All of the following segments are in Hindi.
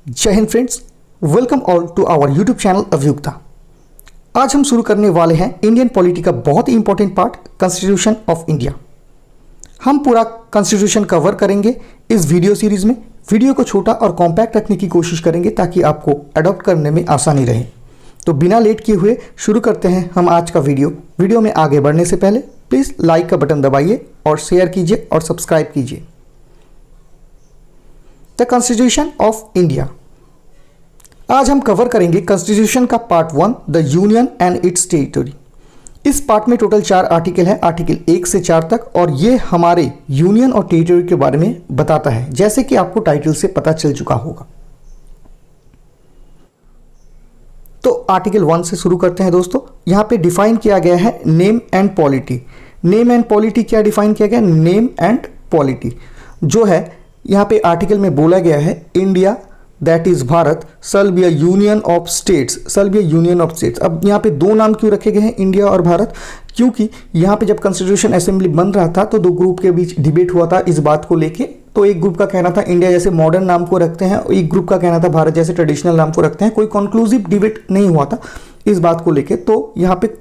जय Hind friends, welcome all to our YouTube channel Abhiyukta. आज हम शुरू करने वाले हैं इंडियन पॉलिटी का बहुत ही important part, constitution of India. हम पूरा कॉन्स्टिट्यूशन कवर करेंगे इस वीडियो सीरीज में। वीडियो को छोटा और कॉम्पैक्ट रखने की कोशिश करेंगे ताकि आपको अडॉप्ट करने में आसानी रहे। तो बिना लेट किए हुए शुरू करते हैं हम आज का वीडियो में आगे बढ़ने से पहले प्लीज़ लाइक का बटन दबाइए और शेयर कीजिए और सब्सक्राइब कीजिए। The constitution of India. आज हम कवर करेंगे कॉन्स्टिट्यूशन का part 1, the union and it's territory. इस पार्ट में टोटल 4 आर्टिकल है, आर्टिकल 1 से 4 तक, और ये हमारे यूनियन और टेरिटरी के बारे में बताता है, जैसे कि आपको टाइटल से पता चल चुका होगा। तो आर्टिकल 1 से शुरू करते हैं दोस्तों। यहाँ पे डिफाइन किया गया है name and polity. Name and polity क्या डिफाइन किया गया? नेम एंड पॉलिटी जो है यहाँ पे आर्टिकल में बोला गया है, India that is Bharat shall be a union of states. Shall be a union of states. अब यहाँ पे दो नाम क्यों रखे गए हैं, इंडिया और भारत? क्योंकि यहाँ पे जब कॉन्स्टिट्यूशन असेंबली बन रहा था तो दो ग्रुप के बीच डिबेट हुआ था इस बात को लेके। तो एक ग्रुप का कहना था इंडिया जैसे मॉडर्न नाम को रखते हैं, एक ग्रुप का कहना था भारत जैसे ट्रेडिशनल नाम को रखते हैं। कोई कंक्लूसिव डिबेट नहीं हुआ था इस बात को लेके। तो यहाँ पे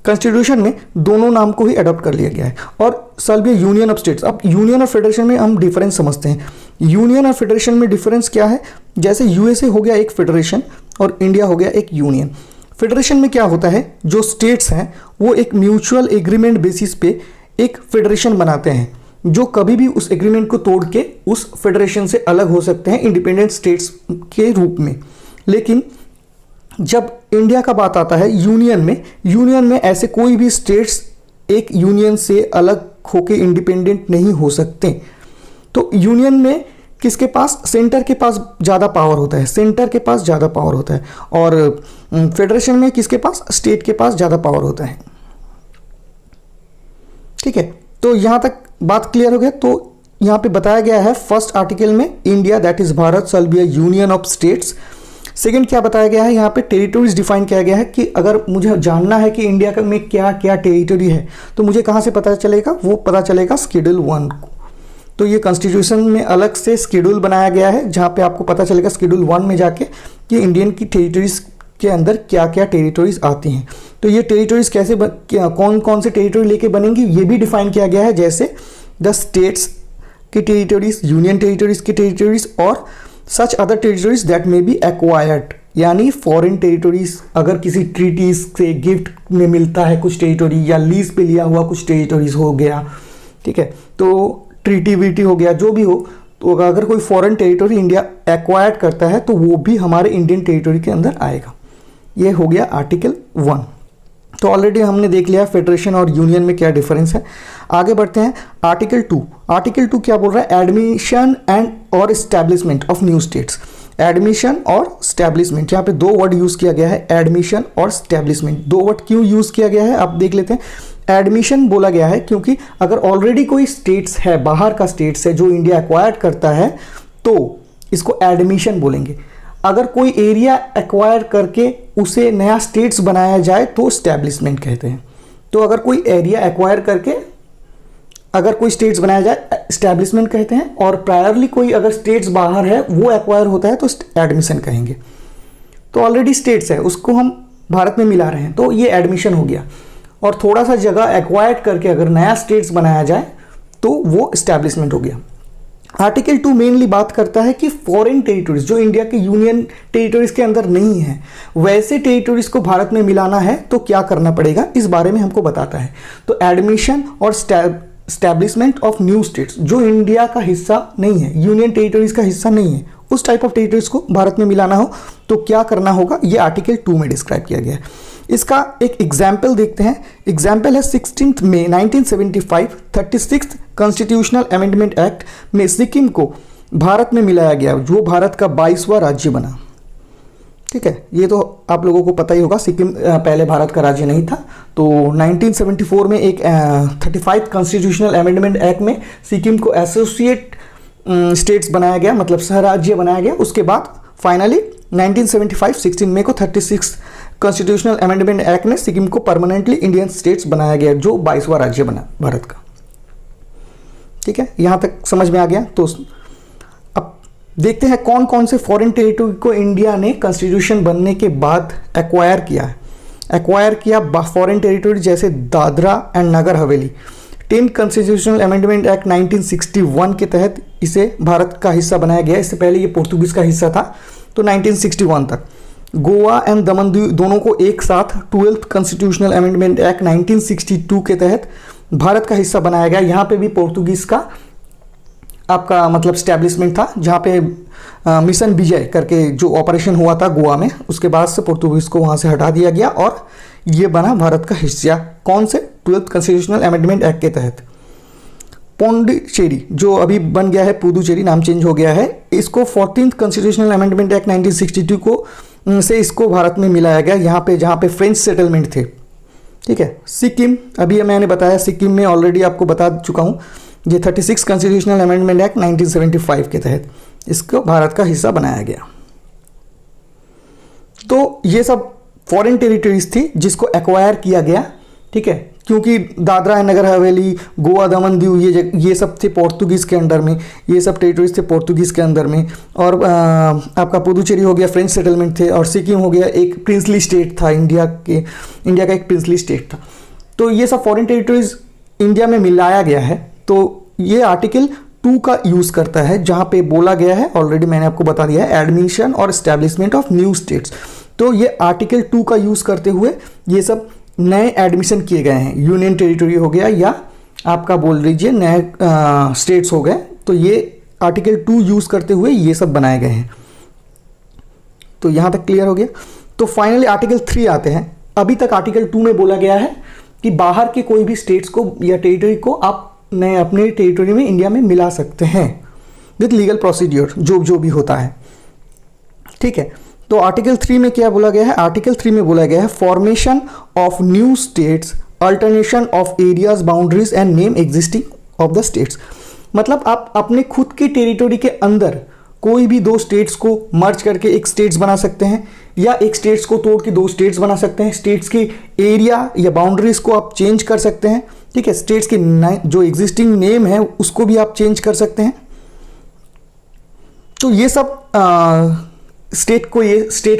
कॉन्स्टिट्यूशन में दोनों नाम को ही अडॉप्ट कर लिया गया है। और शल बी यूनियन ऑफ स्टेट्स। अब यूनियन और फेडरेशन में हम डिफरेंस समझते हैं। यूनियन और फेडरेशन में डिफरेंस क्या है? जैसे यूएसए हो गया एक फेडरेशन और इंडिया हो गया एक यूनियन। फेडरेशन में क्या होता है, जो स्टेट्स हैं वो एक म्यूचुअल एग्रीमेंट बेसिस पे एक फेडरेशन बनाते हैं, जो कभी भी उस एग्रीमेंट को तोड़ के उस फेडरेशन से अलग हो सकते हैं इंडिपेंडेंट स्टेट्स के रूप में। लेकिन जब इंडिया का बात आता है यूनियन में ऐसे कोई भी स्टेट्स एक यूनियन से अलग होके इंडिपेंडेंट नहीं हो सकते। तो यूनियन में किसके पास? सेंटर के पास ज़्यादा पावर होता है, सेंटर के पास ज़्यादा पावर होता है। और फेडरेशन में किसके पास? स्टेट के पास ज़्यादा पावर होता है। ठीक है, तो यहाँ तक बात क्लियर हो गया। तो यहाँ पे बताया गया है फर्स्ट आर्टिकल में, India that is Bharat shall be a union of states. Second क्या बताया गया है, यहाँ पे टेरिटरीज डिफाइन किया गया है कि अगर मुझे जानना है कि इंडिया में क्या क्या टेरिटरी है तो मुझे कहाँ से पता चलेगा? वो पता चलेगा शेड्यूल 1 को। तो ये कॉन्स्टिट्यूशन में अलग से शेड्यूल बनाया गया है जहाँ पे आपको पता चलेगा शेड्यूल 1 में जाके कि इंडियन की टेरिटरीज के अंदर क्या क्या टेरिटरीज आती हैं। तो ये टेरिटरीज कैसे कौन कौन से टेरिटरी लेके बनेंगी ये भी डिफाइन किया गया है, जैसे द स्टेट्स की टेरिटरीज, यूनियन टेरिटरीज की टेरिटरीज और such other territories that may be acquired, यानी फॉरेन टेरिटरीज। अगर किसी ट्रीटीज से गिफ्ट में मिलता है कुछ टेरिटरी या लीज पे लिया हुआ कुछ टेरिटरीज हो गया, ठीक है, तो ट्रीटी वीटी हो गया, जो भी हो, तो अगर कोई फॉरेन टेरिटरी इंडिया एक्वायर्ड करता है तो वो भी हमारे इंडियन टेरिटरी के अंदर आएगा। ये हो गया आर्टिकल 1। तो ऑलरेडी हमने देख लिया फेडरेशन और यूनियन में क्या डिफरेंस है। आगे बढ़ते हैं आर्टिकल 2। आर्टिकल 2 क्या बोल रहा है? एडमिशन एंड और establishment of new states. Admission और स्टैब्लिशमेंट, यहाँ पे दो वर्ड यूज किया गया है, एडमिशन और स्टैब्लिशमेंट। दो वर्ड क्यों यूज किया गया है आप देख लेते हैं। एडमिशन बोला गया है क्योंकि अगर ऑलरेडी कोई स्टेट्स है, बाहर का स्टेट्स है जो इंडिया एक्वायर्ड करता है तो इसको एडमिशन बोलेंगे। अगर कोई एरिया एक्वायर करके उसे नया स्टेट्स बनाया जाए तो स्टैब्लिशमेंट कहते हैं। तो अगर कोई एरिया एक्वायर करके अगर कोई स्टेट्स बनाया जाए स्टैब्लिशमेंट कहते हैं, और प्रायरली कोई अगर स्टेट्स बाहर है वो एक्वायर होता है तो एडमिशन कहेंगे। तो ऑलरेडी स्टेट्स है उसको हम भारत में मिला रहे हैं तो ये एडमिशन हो गया। और थोड़ा सा जगह एक्वायर्ड करके अगर नया स्टेट्स बनाया जाए तो वो स्टैब्लिशमेंट हो गया। आर्टिकल 2 मेनली बात करता है कि फॉरेन टेरिटरीज जो इंडिया के यूनियन टेरिटरीज के अंदर नहीं है, वैसे टेरिटरीज को भारत में मिलाना है तो क्या करना पड़ेगा, इस बारे में हमको बताता है। तो एडमिशन और स्टैब्लिशमेंट ऑफ न्यू स्टेट्स जो इंडिया का हिस्सा नहीं है, यूनियन टेरिटरीज का हिस्सा नहीं है, उस टाइप ऑफ टेरिटरीज को भारत में मिलाना हो तो क्या करना होगा, ये आर्टिकल 2 में डिस्क्राइब किया गया है। इसका एक एग्जाम्पल देखते हैं। एग्जाम्पल है 16 मई 1975 36th कॉन्स्टिट्यूशनल अमेंडमेंट एक्ट में सिक्किम को भारत में मिलाया गया, जो भारत का 22वां राज्य बना। ठीक है, ये तो आप लोगों को पता ही होगा, सिक्किम पहले भारत का राज्य नहीं था। तो 1974 में एक 35th कॉन्स्टिट्यूशनल अमेंडमेंट एक्ट में सिक्किम को एसोसिएट स्टेट्स बनाया गया, मतलब सह राज्य बनाया गया। उसके बाद फाइनली 1975 16 मई को 36 कॉन्स्टिट्यूशनल अमेंडमेंट एक्ट में सिक्किम को परमानेंटली इंडियन स्टेट्स बनाया गया, जो 22वां राज्य बना भारत का। ठीक है, यहाँ तक समझ में आ गया। तो अब देखते हैं कौन कौन से फॉरेन टेरिटरी को इंडिया ने कॉन्स्टिट्यूशन बनने के बाद एक्वायर किया है। एक्वायर किया फॉरेन टेरिटरी जैसे Dadra and Nagar Haveli. 10th constitutional amendment act 1961 के तहत इसे भारत का हिस्सा बनाया गया। इससे पहले ये पोर्तुगीज का हिस्सा था, तो 1961 तक। गोवा एंड दमन दीव दोनों को एक साथ 12th कॉन्स्टिट्यूशनल अमेंडमेंट एक्ट 1962 के तहत भारत का हिस्सा बनाया गया। यहाँ पे भी पोर्तुगीज का आपका मतलब स्टैब्लिशमेंट था, जहाँ पे मिशन विजय करके जो ऑपरेशन हुआ था गोवा में, उसके बाद से पोर्तुगीज को वहाँ से हटा दिया गया और ये बना भारत का हिस्सा। कौन से? 12th कॉन्स्टिट्यूशनल अमेंडमेंट एक्ट के तहत। पौंडीचेरी जो अभी बन गया है पुदुचेरी, नाम चेंज हो गया है, इसको 14th कॉन्स्टिट्यूशनल अमेंडमेंट एक्ट 1962 को से इसको भारत में मिलाया गया, यहाँ पे जहाँ पे फ्रेंच सेटलमेंट थे। ठीक है। सिक्किम, अभी मैंने बताया सिक्किम में ऑलरेडी आपको बता चुका हूँ, ये 36 कॉन्स्टिट्यूशनल अमेंडमेंट एक्ट 1975 के तहत इसको भारत का हिस्सा बनाया गया। तो ये सब फॉरेन टेरिटरीज थी जिसको एक्वायर किया गया। ठीक है, क्योंकि दादरा एंड नगर हवेली, गोवा, दमन दीव ये सब थे पोर्तुगीज के अंडर में, ये सब टेरिटरीज थे पोर्तुगीज के अंदर में। और आपका पुदुचेरी हो गया फ्रेंच सेटलमेंट थे, और सिक्किम हो गया एक प्रिंसली स्टेट था, इंडिया का एक प्रिंसली स्टेट था। तो ये सब फॉरेन टेरिटरीज इंडिया में मिलाया गया है। तो ये आर्टिकल 2 का यूज़ करता है, जहाँ पे बोला गया है, ऑलरेडी मैंने आपको बता दिया है, एडमिशन और एस्टैब्लिशमेंट ऑफ न्यू स्टेट्स। तो ये आर्टिकल 2 का यूज़ करते हुए ये सब नए एडमिशन किए गए हैं। यूनियन टेरिटरी हो गया या आपका बोल लीजिए नए स्टेट्स हो गए, तो ये आर्टिकल 2 यूज़ करते हुए ये सब बनाए गए हैं। तो यहाँ तक क्लियर हो गया। तो फाइनली आर्टिकल 3 आते हैं। अभी तक आर्टिकल 2 में बोला गया है कि बाहर के कोई भी स्टेट्स को या टेरिटरी को आप नए अपने टेरिटरी में इंडिया में मिला सकते हैं विद लीगल प्रोसीड्योर, जो भी होता है। ठीक है। तो आर्टिकल 3 में क्या बोला गया है? आर्टिकल 3 में बोला गया है formation of new states, alternation of areas, boundaries and name existing of the states. मतलब आप अपने खुद के टेरिटरी के अंदर कोई भी 2 स्टेट्स को मर्ज करके एक स्टेट्स बना सकते हैं, या एक स्टेट्स को तोड़ के 2 स्टेट्स बना सकते हैं। स्टेट्स के एरिया या बाउंड्रीज को आप चेंज कर सकते हैं। ठीक है। स्टेट्स के जो एग्जिस्टिंग नेम है उसको भी आप चेंज कर सकते हैं। तो ये सब स्टेट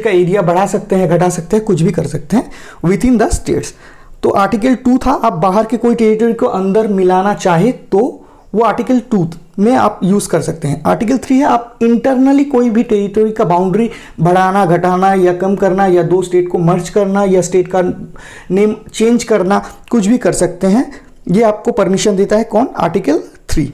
का एरिया बढ़ा सकते हैं, घटा सकते हैं, कुछ भी कर सकते हैं विद इन द स्टेट्स। तो आर्टिकल 2 था, आप बाहर के कोई टेरिटरी को अंदर मिलाना चाहे तो वो आर्टिकल 2 में आप यूज कर सकते हैं। आर्टिकल 3 है आप इंटरनली कोई भी टेरिटरी का बाउंड्री बढ़ाना, घटाना या कम करना, या 2 स्टेट को मर्ज करना, या स्टेट का नेम चेंज करना, कुछ भी कर सकते हैं। ये आपको परमिशन देता है कौन? आर्टिकल 3।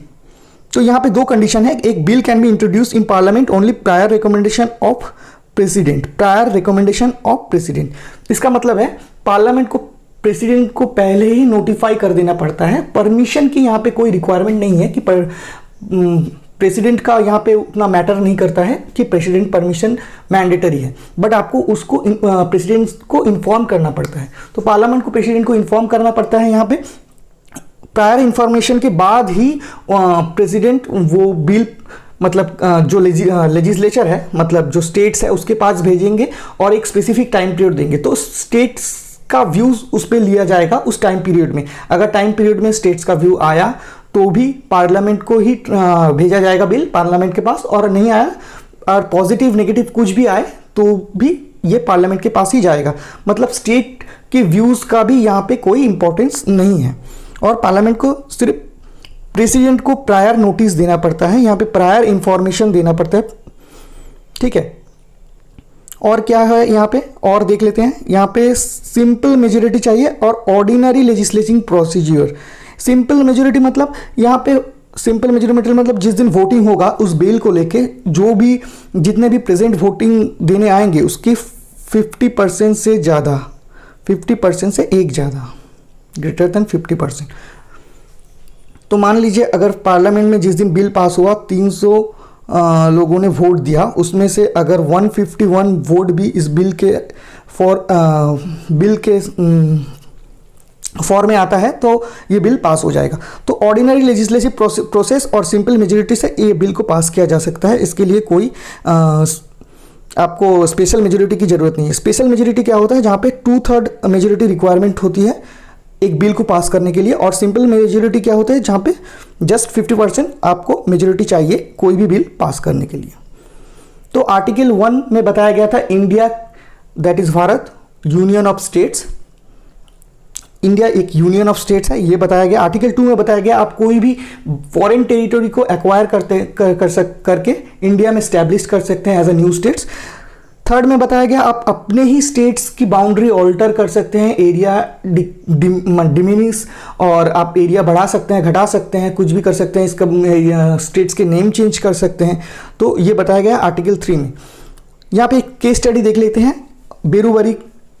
तो यहाँ पे 2 कंडीशन है। एक, bill can be introduce in parliament only prior recommendation of president. Prior recommendation of president, इसका मतलब है पार्लियामेंट को प्रेसिडेंट को पहले ही नोटिफाई कर देना पड़ता है। परमिशन की यहाँ पे कोई रिक्वायरमेंट नहीं है कि प्रेसिडेंट का यहाँ पे उतना मैटर नहीं करता है कि प्रेसिडेंट परमिशन मैंडेटरी है, बट आपको उसको प्रेसिडेंट को इन्फॉर्म करना पड़ता है। तो पार्लियामेंट को प्रेसिडेंट को इन्फॉर्म करना पड़ता है यहाँ पे। प्रायर इंफॉर्मेशन के बाद ही प्रेसिडेंट वो बिल मतलब जो लेजिस्लेचर है, मतलब जो स्टेट्स है उसके पास भेजेंगे और एक स्पेसिफिक टाइम पीरियड देंगे। तो स्टेट्स का व्यूज उस पर लिया जाएगा उस टाइम पीरियड में। अगर टाइम पीरियड में स्टेट्स का व्यू आया तो भी पार्लियामेंट को ही भेजा जाएगा बिल पार्लियामेंट के पास, और नहीं आया और पॉजिटिव नेगेटिव कुछ भी आए तो भी ये पार्लियामेंट के पास ही जाएगा। मतलब स्टेट के व्यूज का भी यहाँ पे कोई इंपॉर्टेंस नहीं है। और पार्लियामेंट को सिर्फ प्रेसिडेंट को प्रायर नोटिस देना पड़ता है, यहाँ पे प्रायर इंफॉर्मेशन देना पड़ता है। ठीक है। और क्या है यहाँ पे और देख लेते हैं। यहाँ पे सिंपल मेजोरिटी चाहिए और ऑर्डिनरी लेजिस्लेटिंग प्रोसीजर। सिंपल मेजोरिटी मतलब यहाँ पे सिंपल मेजोरिटी मतलब जिस दिन वोटिंग होगा उस बिल को लेके जो भी जितने भी प्रेजेंट वोटिंग देने आएंगे उसकी 50% से ज़्यादा, 50% से एक ज़्यादा, ग्रेटर देन 50%। तो मान लीजिए अगर पार्लियामेंट में जिस दिन बिल पास हुआ 300 लोगों ने वोट दिया, उसमें से अगर 151 वोट भी इस बिल के फॉर में आता है तो ये बिल पास हो जाएगा। तो ऑर्डिनरी लेजिस्लेटिव प्रोसेस और सिंपल मेजोरिटी से ये बिल को पास किया जा सकता है। इसके लिए कोई आपको स्पेशल मेजोरिटी की जरूरत नहीं है। स्पेशल मेजोरिटी क्या होता है? जहाँ पे 2/3 मेजोरिटी रिक्वायरमेंट होती है एक बिल को पास करने के लिए। और सिंपल मेजोरिटी क्या होता है? जहाँ पे जस्ट 50% आपको मेजोरिटी चाहिए कोई भी बिल पास करने के लिए। तो आर्टिकल 1 में बताया गया था India that is Bharat union of states, India एक यूनियन ऑफ स्टेट्स है, ये बताया गया। आर्टिकल 2 में बताया गया आप कोई भी फॉरेन टेरिटरी को एक्वायर करके इंडिया में स्टैब्लिश कर सकते हैं as a new states. Third में बताया गया आप अपने ही स्टेट्स की बाउंड्री ऑल्टर कर सकते हैं, एरिया डिमिनिश, और आप एरिया बढ़ा सकते हैं, घटा सकते हैं, कुछ भी कर सकते हैं, इसका स्टेट्स के नेम चेंज कर सकते हैं। तो ये बताया गया आर्टिकल 3 में। यहाँ पे एक केस स्टडी देख लेते हैं, बेरूवरी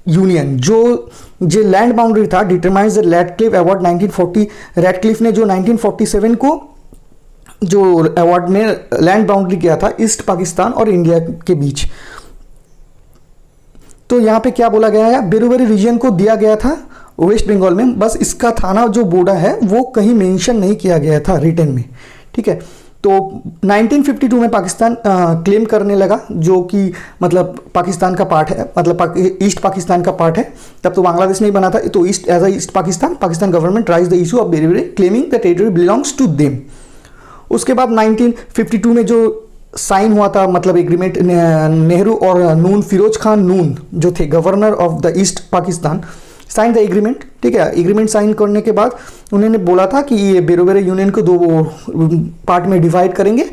यूनियन, जो लैंड बाउंड्री था determines the Radcliffe award 1940। Radcliffe ने जो 1947 को जो अवार्ड में लैंड बाउंड्री किया था ईस्ट पाकिस्तान और इंडिया के बीच। तो यहाँ पे क्या बोला गया है, बेरूवरी रीजन को दिया गया था वेस्ट बंगाल में, बस इसका थाना जो बोर्डा है वो कहीं मेंशन नहीं किया गया था रिटन में, ठीक है। तो 1952 में पाकिस्तान क्लेम करने लगा, जो कि मतलब पाकिस्तान का पार्ट है, मतलब ईस्ट पाकिस्तान का पार्ट है। तब तो बांग्लादेश नहीं बना था, तो East as a East Pakistan government raise the issue of Berubari claiming the territory belongs to them. उसके बाद 1952 में जो साइन हुआ था मतलब एग्रीमेंट, नेहरू और नून, फिरोज खान नून जो थे governor of the East Pakistan, sign the agreement, ठीक है। एग्रीमेंट साइन करने के बाद उन्होंने बोला था कि ये बेरूवरी यूनियन को 2 पार्ट में डिवाइड करेंगे,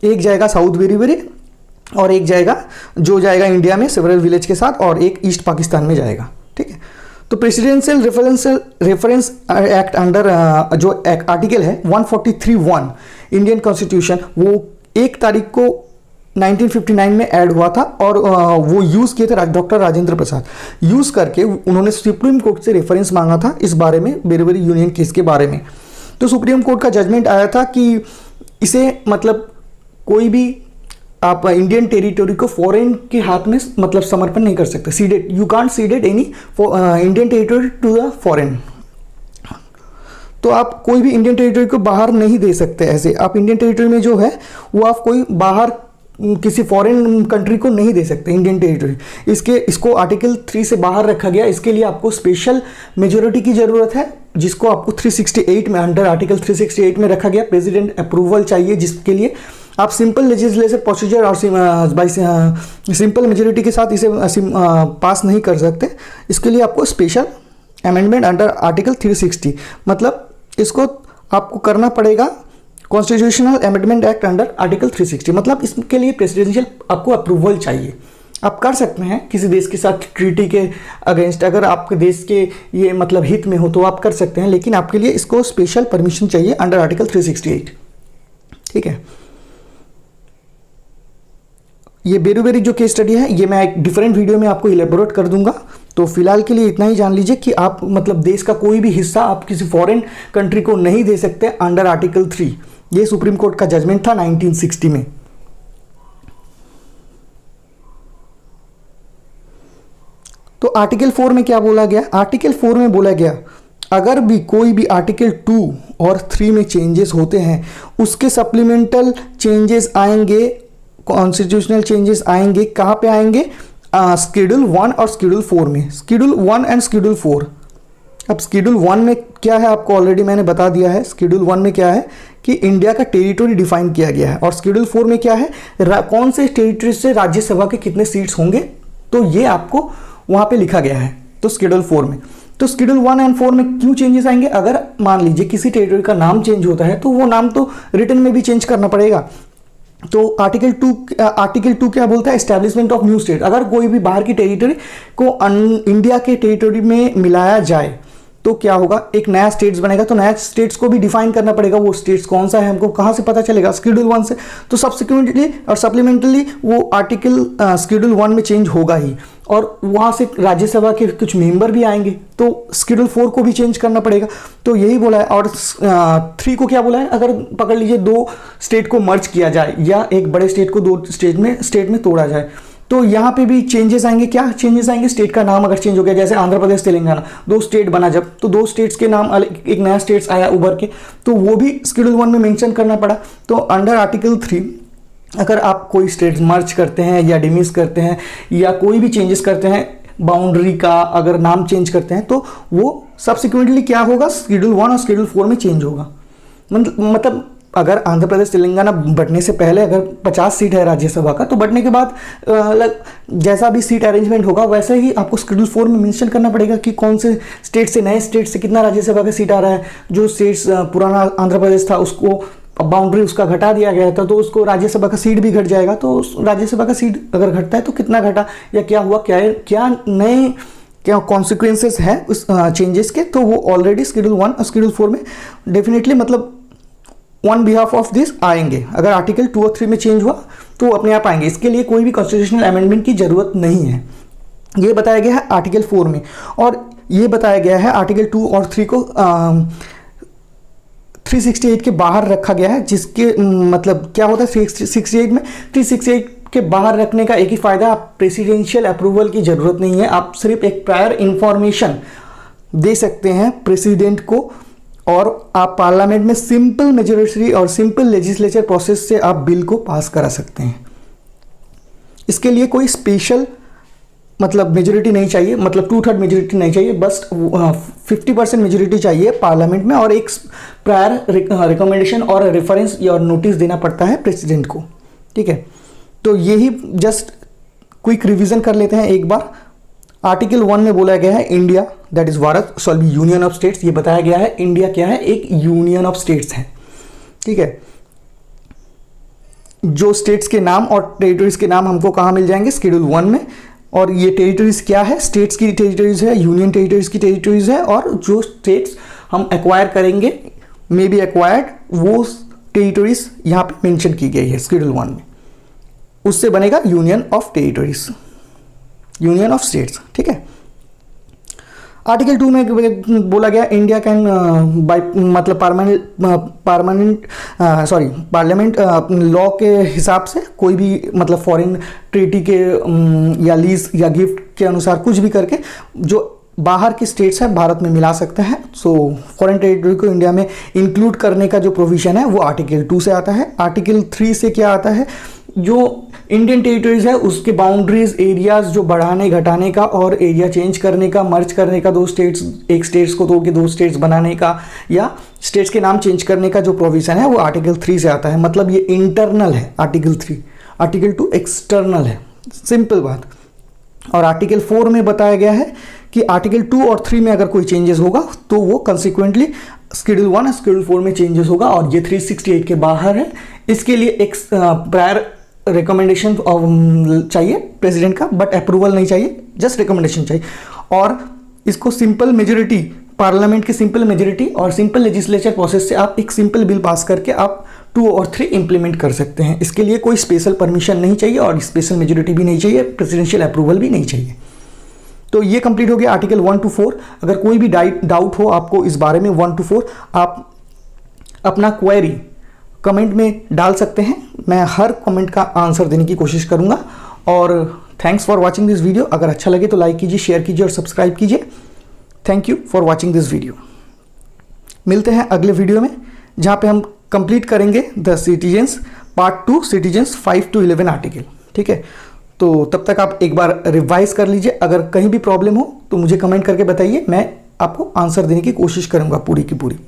एक जाएगा साउथ बेरूवरी और एक जाएगा इंडिया में सेवरल विलेज के साथ, और एक ईस्ट पाकिस्तान में जाएगा, ठीक है। तो प्रेसिडेंशियल रेफरेंस एक्ट अंडर जो आर्टिकल है 143(1) इंडियन कॉन्स्टिट्यूशन, वो 1 तारीख को 1959 में ऐड हुआ था, और वो यूज़ किए थे डॉक्टर राजेंद्र प्रसाद। यूज़ करके उन्होंने सुप्रीम कोर्ट से रेफरेंस मांगा था इस बारे में, बेरूवरी यूनियन केस के बारे में। तो सुप्रीम कोर्ट का जजमेंट आया था कि इसे मतलब कोई भी आप इंडियन टेरिटरी को फॉरेन के हाथ में मतलब समर्पण नहीं कर सकते, ceded, you can't ceded any Indian territory to the foreign. तो आप कोई भी इंडियन टेरिटरी को बाहर नहीं दे सकते ऐसे। आप इंडियन टेरिटरी में जो है वो आप कोई बाहर किसी फॉरेन कंट्री को नहीं दे सकते इंडियन टेरिटरी। इसको आर्टिकल 3 से बाहर रखा गया। इसके लिए आपको स्पेशल मेजोरिटी की ज़रूरत है, जिसको आपको 368 में अंडर आर्टिकल 368 में रखा गया। प्रेसिडेंट अप्रूवल चाहिए, जिसके लिए आप सिंपल लेजिस्लेटिव प्रोसीजर और सिंपल मेजोरिटी के साथ इसे पास नहीं कर सकते। इसके लिए आपको स्पेशल अमेंडमेंट अंडर आर्टिकल 360, मतलब इसको आपको करना पड़ेगा constitutional amendment act under article 360, मतलब इसके लिए प्रेसिडेंशियल आपको अप्रूवल चाहिए। आप कर सकते हैं किसी देश के साथ ट्रीटी के अगेंस्ट, अगर आपके देश के ये मतलब हित में हो तो आप कर सकते हैं, लेकिन आपके लिए इसको स्पेशल परमिशन चाहिए अंडर आर्टिकल 368, ठीक है। ये बेरूवरी जो केस स्टडी है ये मैं एक डिफरेंट वीडियो में आपको इलेबोरेट कर दूंगा। तो फिलहाल के लिए इतना ही जान लीजिए कि आप मतलब देश का कोई भी हिस्सा आप किसी फॉरेन कंट्री को नहीं दे सकते अंडर आर्टिकल 3। ये सुप्रीम कोर्ट का जजमेंट था 1960 में। तो आर्टिकल 4 में क्या बोला गया? आर्टिकल 4 में बोला गया अगर भी कोई भी आर्टिकल 2 और 3 में चेंजेस होते हैं उसके सप्लीमेंटल चेंजेस आएंगे, कॉन्स्टिट्यूशनल चेंजेस आएंगे। कहाँ पे आएंगे? शेड्यूल 1 और शेड्यूल 4 में। Schedule 1 and schedule 4। अब शेड्यूल 1 में क्या है आपको ऑलरेडी मैंने बता दिया है। शेड्यूल 1 में क्या है कि इंडिया का टेरिटरी डिफाइन किया गया है, और शेड्यूल 4 में क्या है कौन से टेरिटरी से राज्यसभा के कितने सीट्स होंगे, तो ये आपको वहाँ पे लिखा गया है। तो शेड्यूल 4 में, तो शेड्यूल 1 एंड 4 में क्यों चेंजेस आएंगे? अगर मान लीजिए किसी टेरिटरी का नाम चेंज होता है तो वो नाम तो रिटन में भी चेंज करना पड़ेगा। तो आर्टिकल 2 क्या बोलता है? Establishment of new state. अगर कोई भी बाहर की टेरिटरी को इंडिया के टेरिटरी में मिलाया जाए तो क्या होगा? एक नया स्टेट्स बनेगा। तो नया स्टेट्स को भी डिफाइन करना पड़ेगा। वो स्टेट्स कौन सा है हमको कहाँ से पता चलेगा? शेड्यूल 1 से। तो सब्सिक्वेंटली और सप्लीमेंटली वो आर्टिकल शेड्यूल 1 में चेंज होगा ही, और वहाँ से राज्यसभा के कुछ मेंबर भी आएंगे, तो शेड्यूल 4 को भी चेंज करना पड़ेगा। तो यही बोला है। और 3 को क्या बोला है? अगर पकड़ लीजिए 2 स्टेट को मर्ज किया जाए या एक बड़े स्टेट को 2 स्टेट में तोड़ा जाए, तो यहाँ पे भी चेंजेस आएंगे। क्या चेंजेस आएंगे? स्टेट का नाम अगर चेंज हो गया, जैसे आंध्र प्रदेश तेलंगाना 2 स्टेट बना जब, तो 2 स्टेट्स के नाम एक नया स्टेट्स आया उभर के, तो वो भी शेड्यूल 1 में मेंशन करना पड़ा। तो अंडर आर्टिकल 3 अगर आप कोई स्टेट्स मर्ज करते हैं या डिमिस करते हैं या कोई भी चेंजेस करते हैं, बाउंड्री का अगर नाम चेंज करते हैं, तो वो सब्सिक्वेंटली क्या होगा? शेड्यूल 1 और शेड्यूल 4 में चेंज होगा। मतलब अगर आंध्र प्रदेश तेलंगाना बढ़ने से पहले अगर 50 सीट है राज्यसभा का, तो बढ़ने के बाद जैसा भी सीट अरेंजमेंट होगा वैसे ही आपको शेड्यूल 4 में मेंशन करना पड़ेगा कि कौन से स्टेट से, नए स्टेट से कितना राज्यसभा का सीट आ रहा है। जो स्टेट्स पुराना आंध्र प्रदेश था उसको बाउंड्री उसका घटा दिया गया था, तो उसको राज्यसभा का सीट भी घट जाएगा। तो राज्यसभा का सीट अगर घटता है तो कितना घटा या क्या हुआ, क्या नए क्या कॉन्सिक्वेंसेस है उस चेंजेस के, तो वो ऑलरेडी शेड्यूल 1 और शेड्यूल 4 में डेफिनेटली मतलब ऑन बिहाफ ऑफ दिस आएंगे। अगर आर्टिकल 2 और 3 में चेंज हुआ तो वो अपने आप आएंगे। इसके लिए कोई भी कॉन्स्टिट्यूशनल अमेंडमेंट की जरूरत नहीं है। ये बताया गया है आर्टिकल 4 में, और ये बताया गया है आर्टिकल 2 और 3 को 368 के बाहर रखा गया है। जिसके मतलब क्या होता है 368 में, 368 के बाहर रखने का एक ही फायदा, आप प्रेसिडेंशियल अप्रूवल की जरूरत नहीं है। आप सिर्फ एक प्रायर इंफॉर्मेशन दे सकते हैं प्रेसिडेंट को, और आप पार्लियामेंट में सिंपल मेजोरिटी और सिंपल लेजिस्लेचर प्रोसेस से आप बिल को पास करा सकते हैं। इसके लिए कोई स्पेशल मतलब मेजोरिटी नहीं चाहिए, मतलब 2/3 मेजोरिटी नहीं चाहिए, बस 50% मेजोरिटी चाहिए पार्लियामेंट में, और एक प्रायर रिकमेंडेशन और रेफरेंस या नोटिस देना पड़ता है प्रेसिडेंट को। ठीक है, तो यही जस्ट क्विक रिवीजन कर लेते हैं एक बार। आर्टिकल 1 में बोला गया है India that is Bharat shall be union of states. ये बताया गया है इंडिया क्या है, एक यूनियन ऑफ स्टेट्स है। ठीक है, जो स्टेट्स के नाम और टेरिटरीज के नाम हमको कहाँ मिल जाएंगे, शेड्यूल 1 में। और ये टेरिटरीज क्या है, स्टेट्स की टेरिटरीज है, यूनियन टेरिटरीज की टेरिटरीज है, और जो स्टेट्स हम एक्वायर करेंगे मे बी एक्वायर्ड, वो टेरिटरीज यहाँ पे मेंशन की गई है शेड्यूल 1 में। उससे बनेगा union of territories, union of states. ठीक है, आर्टिकल 2 में बोला गया इंडिया कैन बाय मतलब पार्लियामेंट लॉ के हिसाब से कोई भी मतलब फॉरेन ट्रीटी के या लीज या गिफ्ट के अनुसार कुछ भी करके जो बाहर की स्टेट्स है भारत में मिला सकता है। सो फॉरेन टेरिटरी को इंडिया में इंक्लूड करने का जो प्रोविजन है वो आर्टिकल 2 से आता है। आर्टिकल 3 से क्या आता है, जो इंडियन टेरिटरीज है उसके बाउंड्रीज एरियाज जो बढ़ाने घटाने का और एरिया चेंज करने का, मर्ज करने का, दो स्टेट्स एक स्टेट्स को तोड़ के दो स्टेट्स बनाने का या स्टेट्स के नाम चेंज करने का जो प्रोविजन है वो आर्टिकल 3 से आता है। मतलब ये इंटरनल है आर्टिकल 3, आर्टिकल 2 एक्सटर्नल है, सिंपल बात। और आर्टिकल 4 में बताया गया है कि आर्टिकल 2 और 3 में अगर कोई चेंजेस होगा तो वो कंसिक्वेंटली शेड्यूल 1 और शेड्यूल 4 में चेंजेस होगा, और ये 368 के बाहर है। इसके लिए एक प्रायर रिकमेंडेशन चाहिए प्रेसिडेंट का, बट अप्रूवल नहीं चाहिए, जस्ट रिकमेंडेशन चाहिए। और इसको सिंपल मेजोरिटी, पार्लियामेंट की सिंपल मेजोरिटी और सिंपल लेजिस्लेचर प्रोसेस से आप एक सिंपल बिल पास करके आप 2 और 3 इंप्लीमेंट कर सकते हैं। इसके लिए कोई स्पेशल परमिशन नहीं चाहिए और स्पेशल मेजोरिटी भी नहीं चाहिए, प्रेसिडेंशियल अप्रूवल भी नहीं चाहिए। तो ये कंप्लीट हो गया आर्टिकल 1 to 4। अगर कोई भी डाउट हो आपको इस बारे में 1 to 4, आप अपना क्वेरी कमेंट में डाल सकते हैं। मैं हर कमेंट का आंसर देने की कोशिश करूंगा। और thanks for watching this video. अगर अच्छा लगे तो लाइक कीजिए, शेयर कीजिए और सब्सक्राइब कीजिए। Thank you for watching this video. मिलते हैं अगले वीडियो में जहां पे हम कंप्लीट करेंगे the citizens part 2, citizens 5 to 11 article. ठीक है, तो तब तक आप एक बार रिवाइज कर लीजिए। अगर कहीं भी प्रॉब्लम हो तो मुझे कमेंट करके बताइए, मैं आपको आंसर देने की कोशिश करूंगा पूरी की पूरी।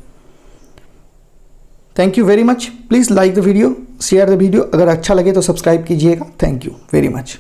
Thank you very much. Please like the video, share the video. अगर अच्छा लगे तो सब्सक्राइब कीजिएगा। Thank you very much.